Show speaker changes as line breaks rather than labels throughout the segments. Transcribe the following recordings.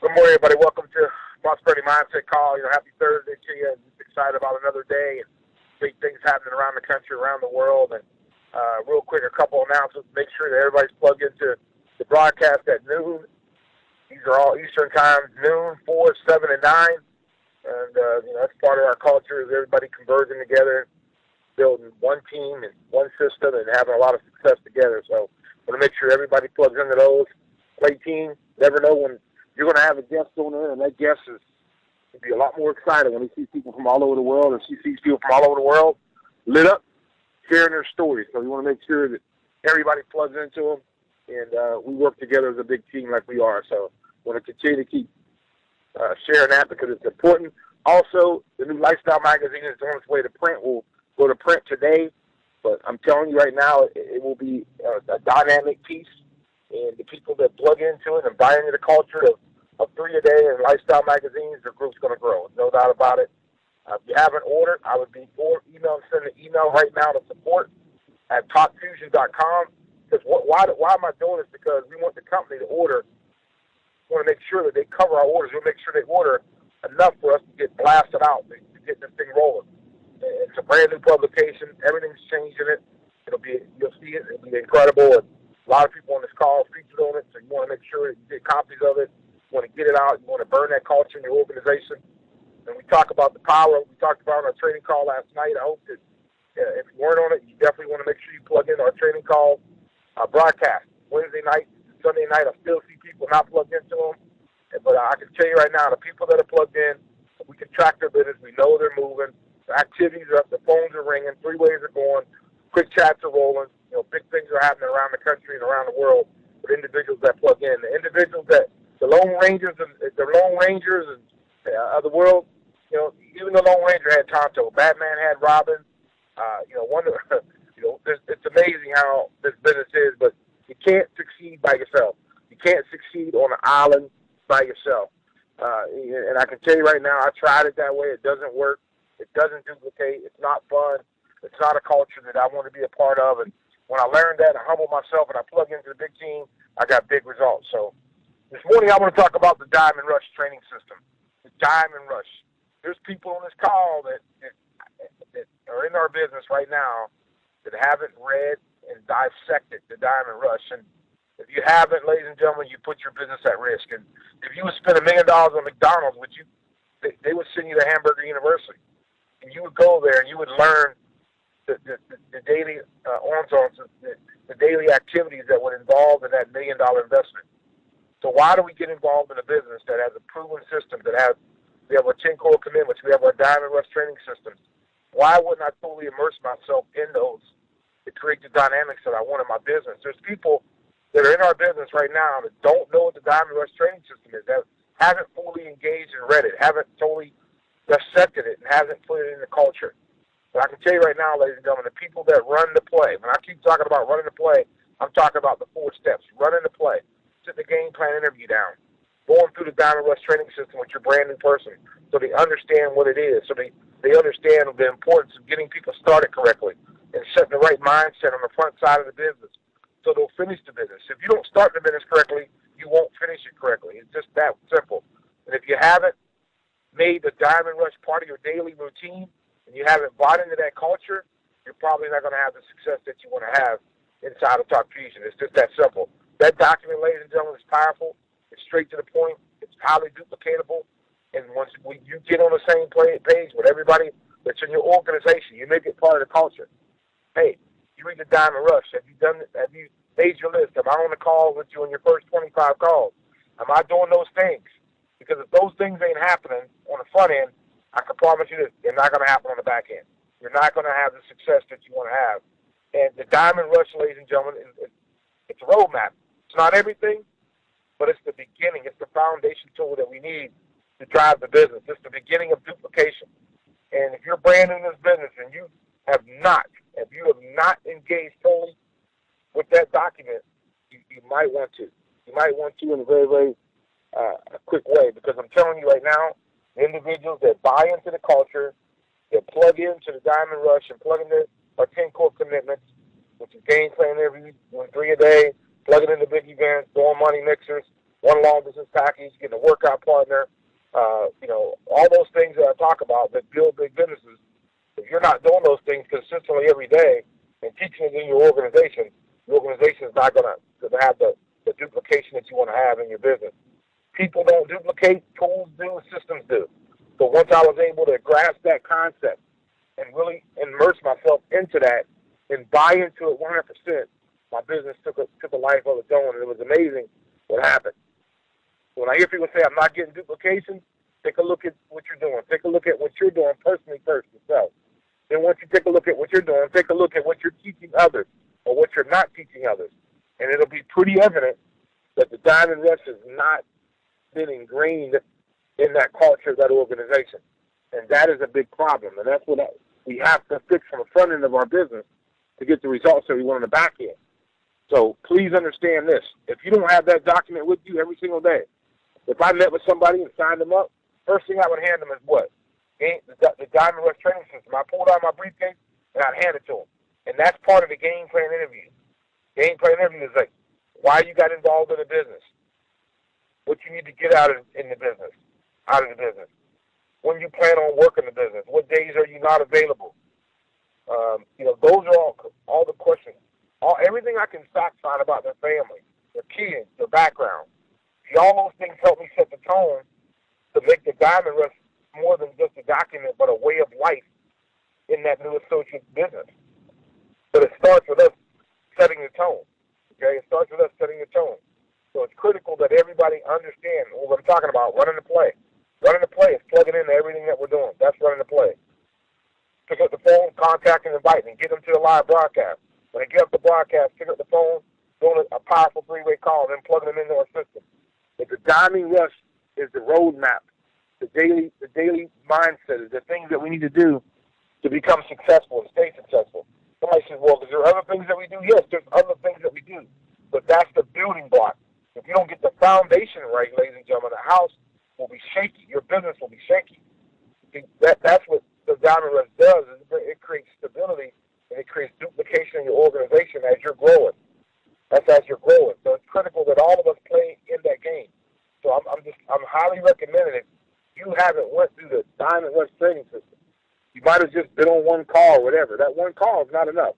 Good morning, everybody. Welcome to Prosperity Mindset Call. Happy Thursday to you. Just excited about another day and big things happening around the country, around the world. And real quick, a couple announcements. Make sure that everybody's plugged into the broadcast at noon. These are all Eastern times, noon, 4, 7, and 9. And, that's part of our culture is everybody converging together, building one team and one system and having a lot of success together. So I want to make sure everybody plugs into those. Play team. Never know when you're going to have a guest on there, and that guest is going to be a lot more excited when he sees people from all over the world, or she sees people from all over the world lit up, sharing their stories. So we want to make sure that everybody plugs into them, and we work together as a big team like we are. So I want to continue to keep sharing that because it's important. Also, the new Lifestyle magazine is on its way to print. We'll go to print today, but I'm telling you right now, it will be a dynamic piece. And the people that plug into it and buy into the culture of 3 a day and Lifestyle magazines, their group's going to grow. No doubt about it. If you haven't ordered, I would be send an email right now to support at talkfusion.com. Because why am I doing this? Because we want the company to order. We want to make sure that they cover our orders. We'll make sure they order enough for us to get blasted out, to get this thing rolling. It's a brand new publication. Everything's changing it. You'll see it. It'll be incredible. And a lot of people on this call featured on it, so you want to make sure that you get copies of it. You want to get it out. You want to burn that culture in your organization. And we talk about the power. We talked about our training call last night. I hope that if you weren't on it, you definitely want to make sure you plug in our training call broadcast. Wednesday night, Sunday night, I still see people not plugged into them. But I can tell you right now, the people that are plugged in, we can track their business. We know they're moving. The activities are up. The phones are ringing. 3-ways are going. Quick chats are rolling. Big things are happening around the country and around the world with individuals that plug in. The individuals the Lone Rangers of the world, even the Lone Ranger had Tonto. Batman had Robin. It's amazing how this business is, but you can't succeed by yourself. You can't succeed on an island by yourself. And I can tell you right now, I tried it that way. It doesn't work. It doesn't duplicate. It's not fun. It's not a culture that I want to be a part of. And when I learned that, I humbled myself and I plugged into the big team, I got big results. So this morning I want to talk about the Diamond Rush training system. The Diamond Rush. There's people on this call that are in our business right now that haven't read and dissected the Diamond Rush. And if you haven't, ladies and gentlemen, you put your business at risk. And if you would spend $1 million on McDonald's, they would send you to Hamburger University. And you would go there and you would learn the daily the daily activities that would involve in that $1 million investment. So why do we get involved in a business that has a proven system, we have our 10 core commitments, we have our Diamond Rush training systems? Why wouldn't I totally immerse myself in those to create the dynamics that I want in my business? There's people that are in our business right now that don't know what the Diamond Rush training system is, that haven't fully engaged and read it, haven't totally dissected it, and hasn't put it in the culture. But I can tell you right now, ladies and gentlemen, the people that run the play, when I keep talking about running the play, I'm talking about the 4 steps. Running the play. Sit the game plan interview down. Going through the Diamond Rush training system with your brand new person so they understand what it is, so they understand the importance of getting people started correctly and setting the right mindset on the front side of the business so they'll finish the business. If you don't start the business correctly, you won't finish it correctly. It's just that simple. And if you haven't made the Diamond Rush part of your daily routine, and you haven't bought into that culture, you're probably not going to have the success that you want to have inside of Talk Fusion. It's just that simple. That document, ladies and gentlemen, is powerful. It's straight to the point. It's highly duplicatable. And once you get on the same page with everybody that's in your organization, you make it part of the culture. Hey, you read the Diamond Rush. Have you made your list? Am I on the call with you on your first 25 calls? Am I doing those things? Because if those things ain't happening on the front end, I can promise you that they're not going to happen on the back end. You're not going to have the success that you want to have. And the Diamond Rush, ladies and gentlemen, it's a roadmap. It's not everything, but it's the beginning. It's the foundation tool that we need to drive the business. It's the beginning of duplication. And if you're brand new in this business and you have not engaged totally with that document, you might want to. You might want to in a very, very quick way, because I'm telling you right now, individuals that buy into the culture, that plug into the Diamond Rush and plug into our 10 core commitments, which is game plan every week, doing 3 a day, plugging into big events, throwing money mixers, one long distance package, getting a workout partner, all those things that I talk about that build big businesses. If you're not doing those things consistently every day and teaching it in your organization is not going to have the duplication that you want to have in your business. People don't duplicate, tools do, systems do. So once I was able to grasp that concept and really immerse myself into that and buy into it 100%, my business took a life of its own, and it was amazing what happened. When I hear people say I'm not getting duplication, take a look at what you're doing. Take a look at what you're doing personally first yourself. Then once you take a look at what you're doing, take a look at what you're teaching others or what you're not teaching others. And it'll be pretty evident that the Diamond Rush has not been ingrained in that culture of that organization. And that is a big problem. And that's what we have to fix from the front end of our business to get the results that we want on the back end. So please understand this. If you don't have that document with you every single day, if I met with somebody and signed them up, first thing I would hand them is what? The Diamond Rush training system. I pulled out my briefcase and I'd hand it to them. And that's part of the game plan interview. Game plan interview is like, why you got involved in the business, what you need to get out of the business, when you plan on working the business, what days are you not available. Those are all the questions. Everything I can fact find about their family, their kids, their background. All those things help me set the tone to make the Diamond Rush more than just a document, but a way of life in that new associate business. But it starts with us setting the tone. Okay, it starts with us setting the tone. So it's critical that everybody understand what I'm talking about. Running the play. Running the play is plugging into everything that we're doing. That's running the play. Pick up the phone, contact and invite, and get them to the live broadcast. When they get up the broadcast, pick up the phone, doing a powerful three-way call, and then plugging them into our system. If the Diamond Rush is the roadmap, the daily mindset, is the things that we need to do to become successful and stay successful. Somebody says, well, is there other things that we do? Yes, there's other things that we do. But that's the building block. If you don't get the foundation right, ladies and gentlemen, the house will be shaky. Your business will be shaky. That's what the Diamond Rush does. Is it creates stability and it creates duplication in your organization as you're growing. That's as you're growing. So it's critical that all of us play in that game. So I'm highly recommending it. If you haven't went through the Diamond Rush training system, you might have just been on one call or whatever. That one call is not enough.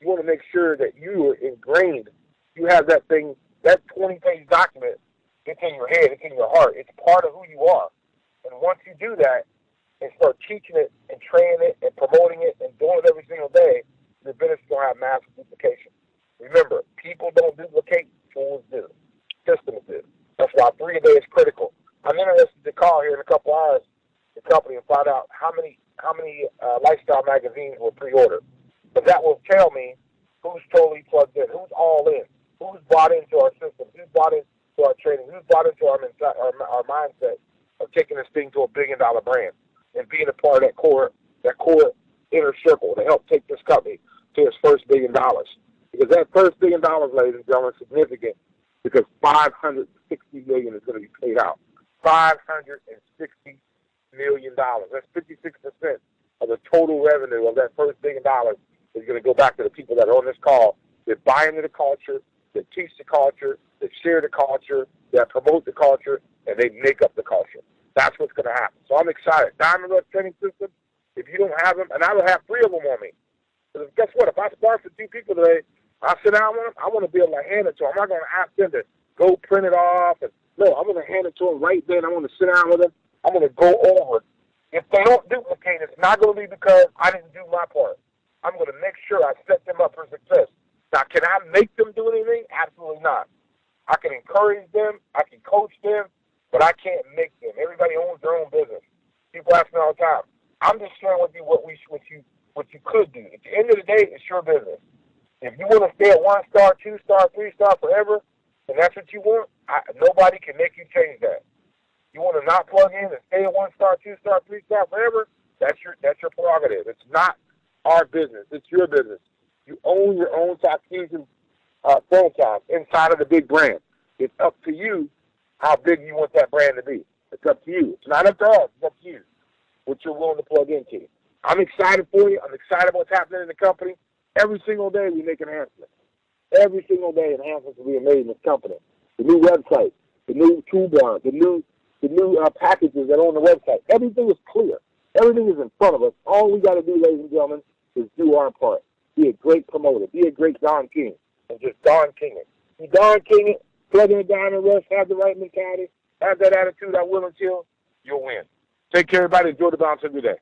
You want to make sure that you are ingrained. You have that thing, that 20-page document, it's in your head, it's in your heart. It's part of who you are. And once you do that and start teaching it and training it and promoting it and doing it every single day, your business is going to have massive duplication. Remember, people don't duplicate, tools do. Systems do. That's why 3-a-day is critical. I'm interested to call here in a couple hours the company and find out how many lifestyle magazines were pre-ordered. But that will tell me who's totally plugged in, who's all in, who's bought into our system, who's bought into our training, who's bought into our mindset of taking this thing to $1 billion brand and being a part of that core inner circle to help take this company to its first $1 billion. Because that first $1 billion, ladies and gentlemen, is significant because $560 million is going to be paid out. $560 million. That's 56% of the total revenue of that first $1 billion is going to go back to the people that are on this call that buy into the culture, that teach the culture, that share the culture, that promote the culture, and they make up the culture. That's what's going to happen. So I'm excited. Diamond Rush Training System, if you don't have them, and I will have 3 of them on me. Because guess what? If I sponsor 2 people today, I sit down with them, I want to be able to hand it to them. I'm not going to ask them to go print it off. No, I'm going to hand it to them right then. I'm going to sit down with them. I'm going to go over it. If they don't duplicate, it's not going to be because I didn't do my part. I'm going to make sure I set them up for success. Now, can I make them do anything? Absolutely not. I can encourage them. I can coach them, but I can't make them. Everybody owns their own business. People ask me all the time. I'm just sharing with you what you could do. At the end of the day, it's your business. If you want to stay at 1-star, 2-star, 3-star forever, and that's what you want, nobody can make you change that. You want to not plug in and stay at 1-star, 2-star, 3-star forever, that's your prerogative. It's not our business. It's your business. You own your own Caucasian franchise inside of the big brand. It's up to you how big you want that brand to be. It's up to you. It's not up to us. It's up to you what you're willing to plug into. I'm excited for you. I'm excited about what's happening in the company. Every single day we make enhancements. Every single day enhancements are being made in this company. The new website, the new toolbar, the new packages that are on the website. Everything is clear. Everything is in front of us. All we got to do, ladies and gentlemen, is do our part. Be a great promoter. Be a great Don King. And just Don King it. Be Don King it. Plug in a diamond rush. Have the right mentality. Have that attitude, that will until you'll win. Take care, everybody. Enjoy the balance of your day.